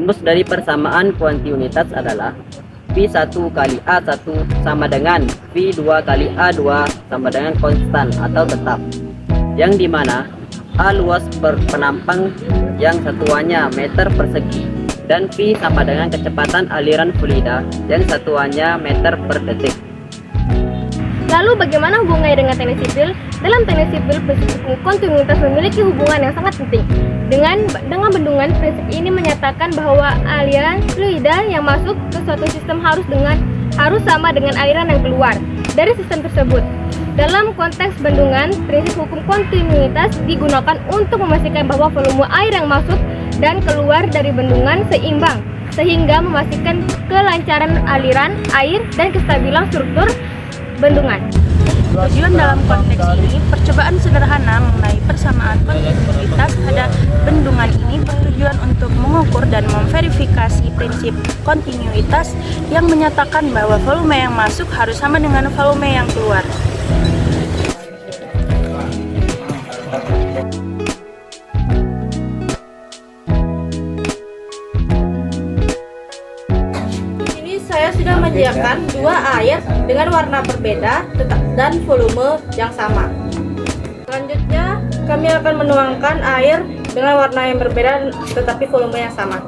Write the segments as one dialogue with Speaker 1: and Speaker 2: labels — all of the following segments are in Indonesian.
Speaker 1: Rumus dari persamaan kuantitas adalah V1 kali A1 sama dengan V2 kali A2 sama dengan konstan atau tetap, yang dimana A luas penampang yang satuannya meter persegi dan V sama dengan kecepatan aliran fluida yang satuannya meter per detik.
Speaker 2: Lalu bagaimana hubungannya dengan teknik sipil? Dalam teknik sipil, prinsip hukum kontinuitas memiliki hubungan yang sangat penting. Dengan bendungan, prinsip ini menyatakan bahwa aliran fluida yang masuk ke suatu sistem harus sama dengan aliran yang keluar dari sistem tersebut. Dalam konteks bendungan, prinsip hukum kontinuitas digunakan untuk memastikan bahwa volume air yang masuk dan keluar dari bendungan seimbang, sehingga memastikan kelancaran aliran air dan kestabilan struktur bendungan.
Speaker 3: Tujuan dalam konteks ini, percobaan sederhana mengenai persamaan kontinuitas pada bendungan ini bertujuan untuk mengukur dan memverifikasi prinsip kontinuitas yang menyatakan bahwa volume yang masuk harus sama dengan volume yang keluar.
Speaker 4: Saya sudah menyediakan dua air dengan warna berbeda dan volume yang sama. Selanjutnya, kami akan menuangkan air dengan warna yang berbeda tetapi volume yang sama.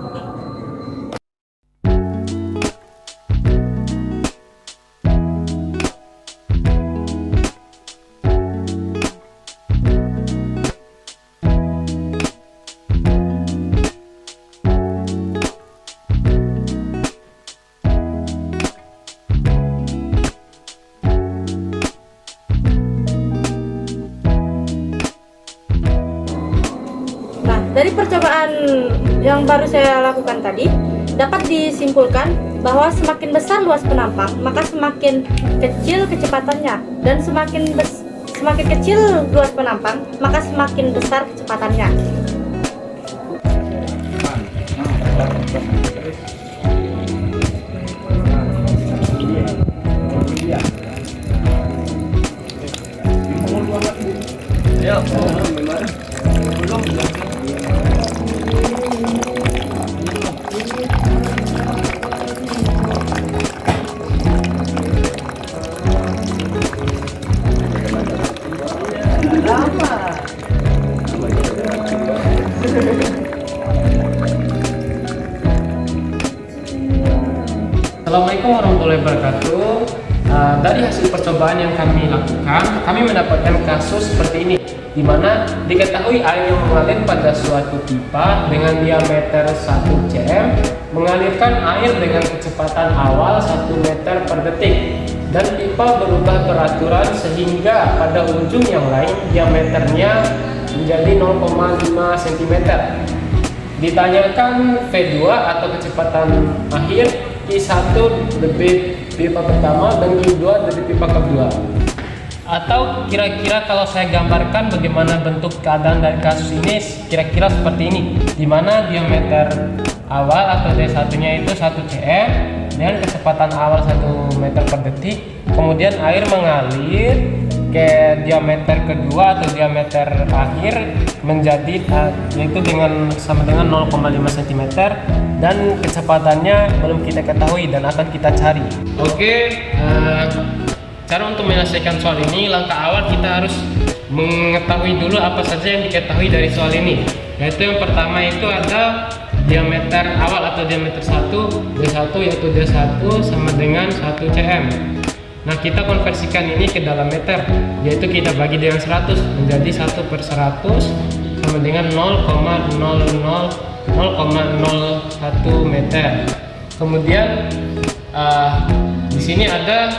Speaker 4: Dari percobaan yang baru saya lakukan tadi, dapat disimpulkan bahwa semakin besar luas penampang, maka semakin kecil kecepatannya, dan semakin kecil luas penampang, maka semakin besar kecepatannya.
Speaker 5: Assalamualaikum warahmatullahi wabarakatuh. Dari hasil percobaan yang kami lakukan, kami mendapatkan kasus seperti ini, di mana diketahui air yang mengalir pada suatu pipa dengan diameter 1 cm mengalirkan air dengan kecepatan awal 1 meter per detik, dan pipa berubah peraturan sehingga pada ujung yang lain diameternya menjadi 0,5 cm. Ditanyakan V2 atau kecepatan akhir Q1 lebih pipa pertama dan Q2 dari pipa kedua. Atau kira-kira kalau saya gambarkan bagaimana bentuk keadaan dari kasus ini, kira-kira seperti ini, di mana diameter awal atau D1-nya itu 1 cm dengan kecepatan awal 1 meter per detik. Kemudian air mengalir ke diameter kedua atau diameter akhir menjadi yaitu sama dengan 0,5 cm, dan kecepatannya belum kita ketahui dan akan kita cari. Oke, cara untuk menyelesaikan soal ini, langkah awal kita harus mengetahui dulu apa saja yang diketahui dari soal ini. Yaitu yang pertama itu ada diameter awal atau diameter 1 D1, yaitu D1 sama dengan 1 cm. Nah, kita konversikan ini ke dalam meter, yaitu kita bagi dengan 100 menjadi 1/100 sama dengan 0,01 meter. Kemudian di sini ada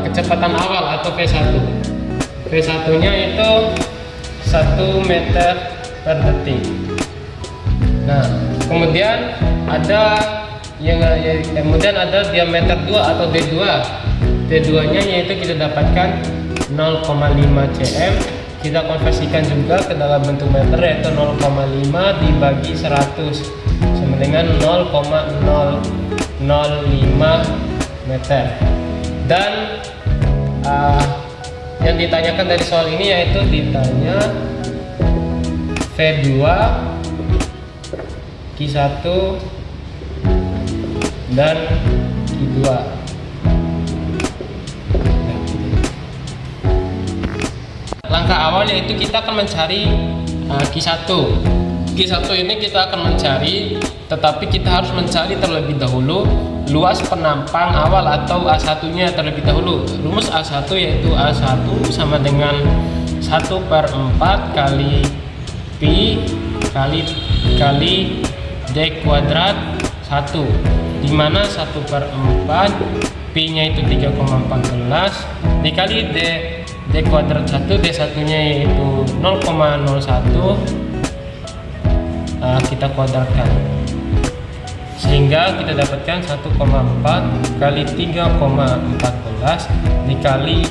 Speaker 5: kecepatan awal atau V1. V1-nya itu 1 meter per detik. Nah, kemudian ada diameter 2 atau D2. D2-nya yaitu kita dapatkan 0,5 cm. Kita konversikan juga ke dalam bentuk meter, yaitu 0,5 dibagi 100 sama dengan 0,005 meter. Dan yang ditanyakan dari soal ini yaitu ditanya V2 Q1 dan Q2. Langkah awal yaitu kita akan mencari Q1. Q1 ini kita akan mencari, tetapi kita harus mencari terlebih dahulu luas penampang awal atau A1 nya terlebih dahulu. Rumus A1 yaitu A1 sama dengan 1/4 kali Pi kali D kuadrat 1, dimana 1/4 Pi nya itu 3,14 dikali D kuadrat 1, D1 nya yaitu 0,01, kita kuadratkan sehingga kita dapatkan 1,4 kali 3,14 dikali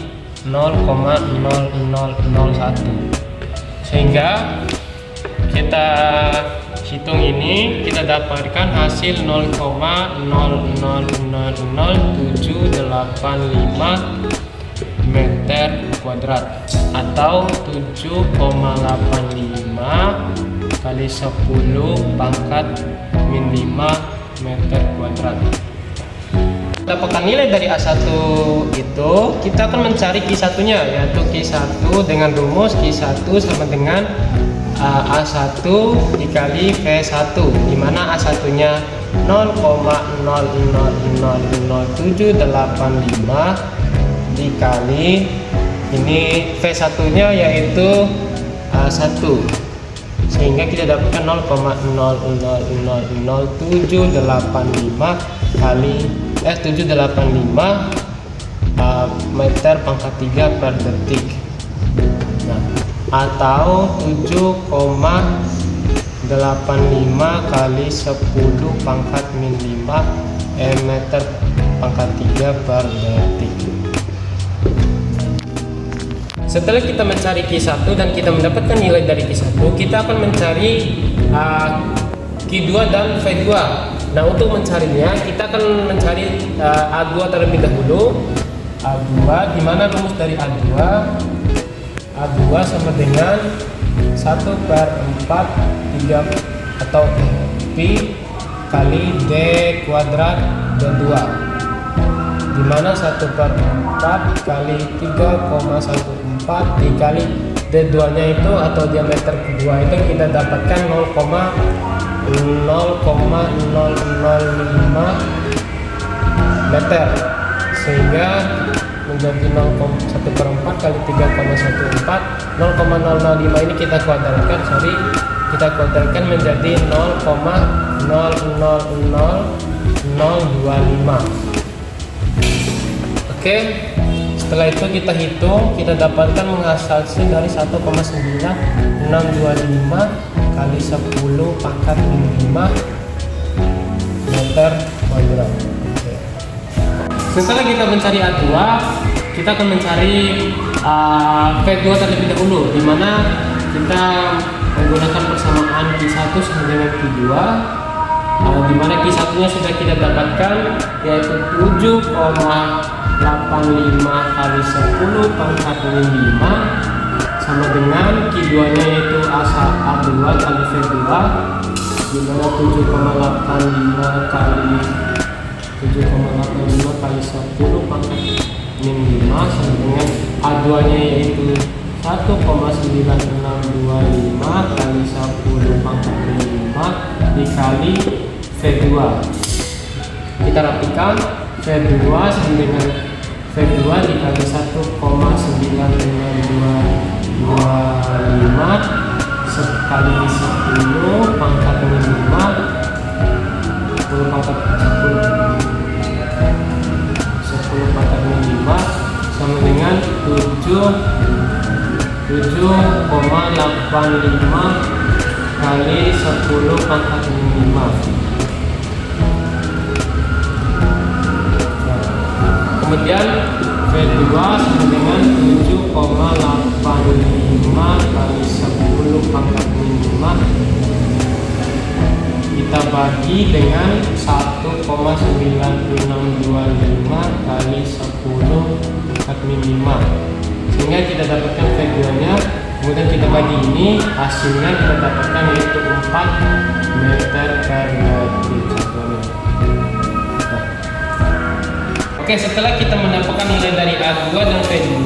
Speaker 5: 0,0001, sehingga kita hitung ini kita dapatkan hasil 0,000785 meter kuadrat atau 7,85 kali 10 pangkat min 5 meter kuadrat. Dapatkan nilai dari A1 itu, kita akan mencari Q1 nya, yaitu Q1 dengan rumus Q1 sama dengan A1 dikali V1, dimana A1 nya 0,000785 dikali ini V1 nya yaitu 1, sehingga kita dapatkan 0,000785 kali 785 meter pangkat 3 per detik. Nah, atau 7,85 kali 10 pangkat min 5 meter pangkat 3 per detik. Setelah kita mencari Q1 dan kita mendapatkan nilai dari Q1, kita akan mencari Q2 dan V2. Nah, untuk mencarinya kita akan mencari A2 terlebih dahulu. A2, di mana rumus dari A2? A2 sama dengan 1/4 3 atau Pi kali D kuadrat D2, di mana 1/4 kali 3,14 dikali D2 nya itu atau diameter kedua itu kita dapatkan 0,0005 meter, sehingga menjadi 1/4 kali 3,14 0,005 ini kita kuadratkan menjadi 0,000025. Oke, setelah itu kita hitung, kita dapatkan menghasilkan dari 1,9625 kali 10 pangkat min 5 meter kuadrat. Oke. Setelah kita mencari A2, kita akan mencari V2 terlebih dahulu, di mana kita menggunakan persamaan Q1 sama dengan Q2, di mana Q1 nya sudah kita dapatkan yaitu 7,85 kali 10 pangkat min 5 sama dengan Q2 nya yaitu A2 kali V2, di mana 7,85 kali 10 pangkat min 5 sama dengan A2 nya yaitu 1,9625 kali 10 pangkat min 5 dikali V2. Kita rapikan V2 sama dengan V2 dikali 1,9625 sekali 10 pangkat min 5 10 pangkat min 5 sama dengan 7,85 kali 10 pangkat min 5. Kemudian V2 sama dengan 7,85 kali 10 pangkat min 5 kita bagi dengan 1,9625 kali 10 pangkat min 5, sehingga kita dapatkan V2 nya. Kemudian kita bagi ini, hasilnya kita dapatkan yaitu 4 meter per detik. Oke, setelah kita mendapatkan nilai dari A2 dan V2,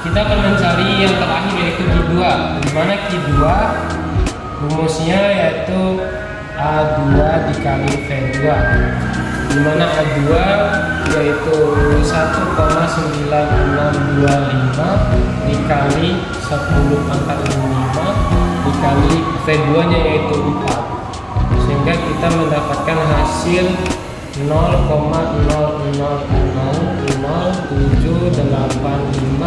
Speaker 5: kita akan mencari yang terakhir yaitu Q2, di mana Q2 rumusnya yaitu A2 dikali V2, di mana A2 yaitu 1,9625 dikali 10 pangkat 5 dikali V2 nya yaitu 4, sehingga kita mendapatkan hasil 0,00000785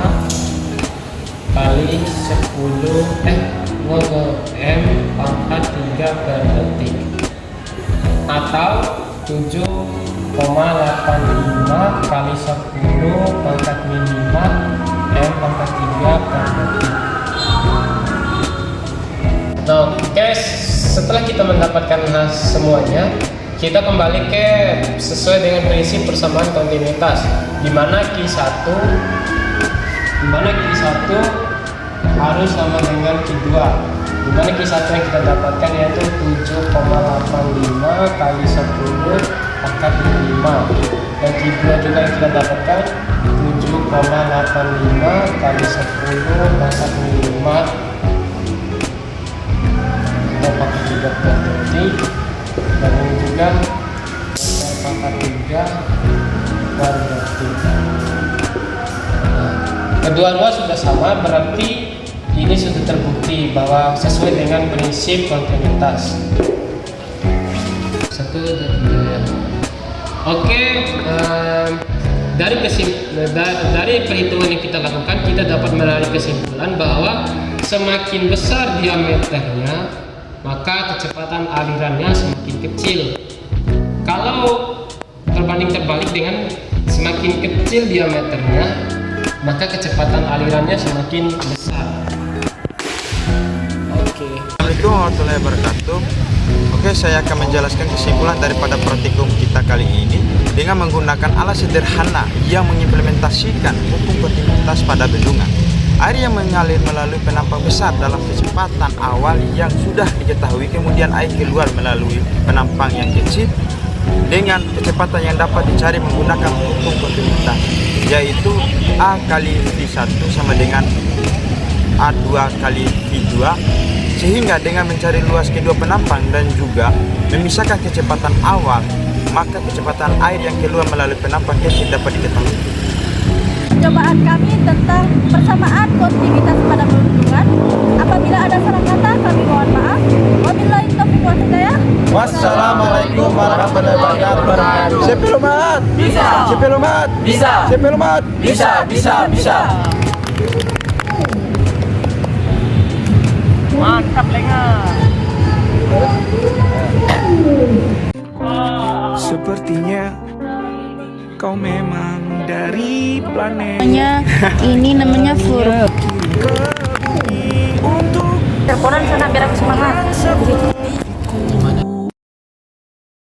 Speaker 5: kali 10 M pangkat 3 per detik, atau 7,85 kali 10 pangkat minimal M pangkat 3 per detik. Nah guys, setelah kita mendapatkan semuanya, kita kembali ke sesuai dengan prinsip persamaan kontinuitas, di mana Q1 harus sama dengan Q2, di mana Q1 yang kita dapatkan yaitu 7,85 kali 10 pangkat 5, dan Q2 juga yang kita dapatkan 7,85 kali 10 pangkat 5 atau pangkat 3 per detik, dan ini juga pangkat 3 per detik. Kedua-dua sudah sama, berarti ini sudah terbukti bahwa sesuai dengan prinsip kontinuitas. Oke, dari perhitungan yang kita lakukan, kita dapat menarik kesimpulan bahwa semakin besar diameternya, maka kecepatan alirannya semakin kecil. Kalau terbanding terbalik dengan semakin kecil diameternya, maka kecepatan alirannya semakin besar.
Speaker 6: Assalamualaikum warahmatullahi wabarakatuh. Oke, saya akan menjelaskan kesimpulan daripada praktikum kita kali ini dengan menggunakan alat sederhana yang mengimplementasikan hukum kontinuitas pada bendungan. Air yang mengalir melalui penampang besar dalam kecepatan awal yang sudah diketahui, kemudian air keluar melalui penampang yang kecil dengan kecepatan yang dapat dicari menggunakan hukum kontinuitas, yaitu A kali V1 sama dengan A2 kali V2, sehingga dengan mencari luas kedua penampang dan juga memisahkan kecepatan awal, maka kecepatan air yang keluar melalui penampang kecil dapat diketahui.
Speaker 4: Percobaan kami tentang persamaan kontinuitas pada bendungan. Apabila ada salah kata, kami mohon maaf. Wabillahi taufiq wal hidayah.
Speaker 6: Wassalamualaikum warahmatullahi wabarakatuh. Sepelumat bisa. Sepelumat bisa. Sepelumat bisa. Bisa.
Speaker 5: Mantap lengan.
Speaker 7: Sepertinya kau memang dari planet.
Speaker 3: Ini namanya fur.
Speaker 7: Untuk
Speaker 4: Teleponan sana biar aku semangat.